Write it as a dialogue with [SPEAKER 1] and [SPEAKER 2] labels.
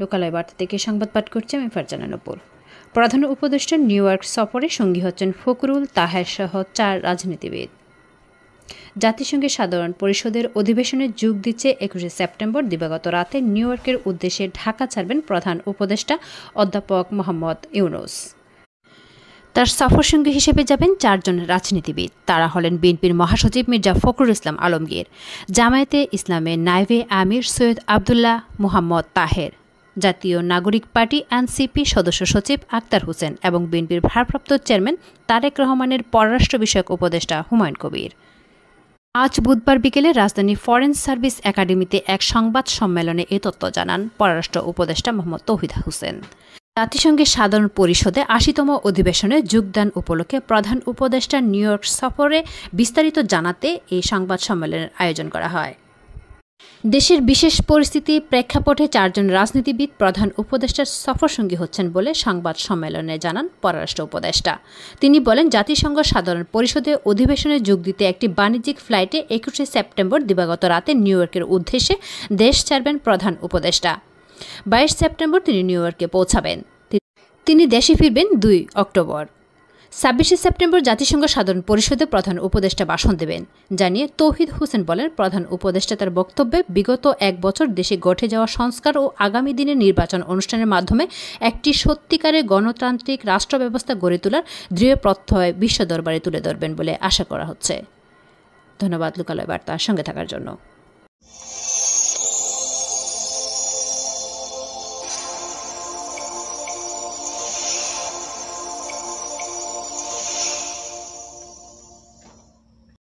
[SPEAKER 1] লোকালয় বার্তা থেকে সংবাদ পাঠ করছি আমি ফারজানা নূপুর। প্রধান উপদেষ্টা নিউ ইয়র্ক সফরে সঙ্গী হচ্ছেন ফখরুল তাহের সহ 4 রাজনীতিবিদ। জাতিসংঘের সাধারণ পরিষদের অধিবেশনে যোগ দিচ্ছে 21 সেপ্টেম্বর দিবাগত রাতে নিউ ইয়র্কের উদ্দেশ্যে ঢাকা ছাড়বেন প্রধান উপদেষ্টা অধ্যাপক মোহাম্মদ ইউনূস। তার সফরসঙ্গী হিসেবে যাবেন 4 জন রাজনীতিবিদ। তারা হলেন বিএনপির মহাসচিব মির্জা ফখরুল ইসলাম আলমগীর, জামায়াতে ইসলামের নায়েবে আমির সৈয়দ আবদুল্লাহ মোহাম্মদ তাহের, জাতীয় নাগরিক পার্টি এনসিপি সদস্য সচিব আক্তার হোসেন এবং বিএনপির ভারপ্রাপ্ত চেয়ারম্যান তারেক রহমানের পররাষ্ট্র বিষয়ক উপদেষ্টা হুমায়ুন কবির। আজ বুধবার বিকেলে রাজধানী ফরেন সার্ভিস একাডেমিতে এক সংবাদ সম্মেলনে এ তথ্য জানান পররাষ্ট্র উপদেষ্টা মোহাম্মদ তৌহিদ হোসেন। জাতিসংঘের সাধারণ পরিষদে ৮০তম অধিবেশনে যোগদান উপলক্ষে প্রধান উপদেষ্টা নিউ ইয়র্ক সফরে বিস্তারিত জানাতে এই সংবাদ সম্মেলনের আয়োজন করা হয়। দেশের বিশেষ পরিস্থিতি প্রেক্ষাপটে 4 জন রাজনীতিবিদ প্রধান উপদেষ্টার সফরসঙ্গী হচ্ছেন বলে সংবাদ সম্মেলনে জানান পররাষ্ট্র উপদেষ্টা। তিনি বলেন, জাতিসংঘ সাধারণ পরিষদে অধিবেশনে যোগ দিতে একটি বাণিজ্যিক ফ্লাইটে 21 সেপ্টেম্বর দিবাগত রাতে নিউ ইয়র্কের উদ্দেশ্যে দেশ ছাড়বেন প্রধান উপদেষ্টা। 22 সেপ্টেম্বর তিনি নিউ ইয়র্কে পৌঁছাবেন। তিনি দেশে ফিরবেন 2 অক্টোবর। 26 সেপ্টেম্বর জাতিসংঘ সাধারণ পরিষদে প্রধান উপদেষ্টা ভাষণ দেবেন জানিয়ে তৌহিদ হোসেন বলেন, প্রধান উপদেষ্টা তার বক্তব্যে বিগত 1 বছর দেশে ঘটে যাওয়া সংস্কার ও আগামী দিনের নির্বাচন অনুষ্ঠানের মাধ্যমে একটি সত্যিকারের গণতান্ত্রিক রাষ্ট্র ব্যবস্থা গড়ে তোলার দৃঢ় প্রত্যয় বিশ্ব দরবারে তুলে ধরবেন বলে আশা করা হচ্ছে। ধন্যবাদ লোকালয় বার্তার সঙ্গে থাকার জন্য।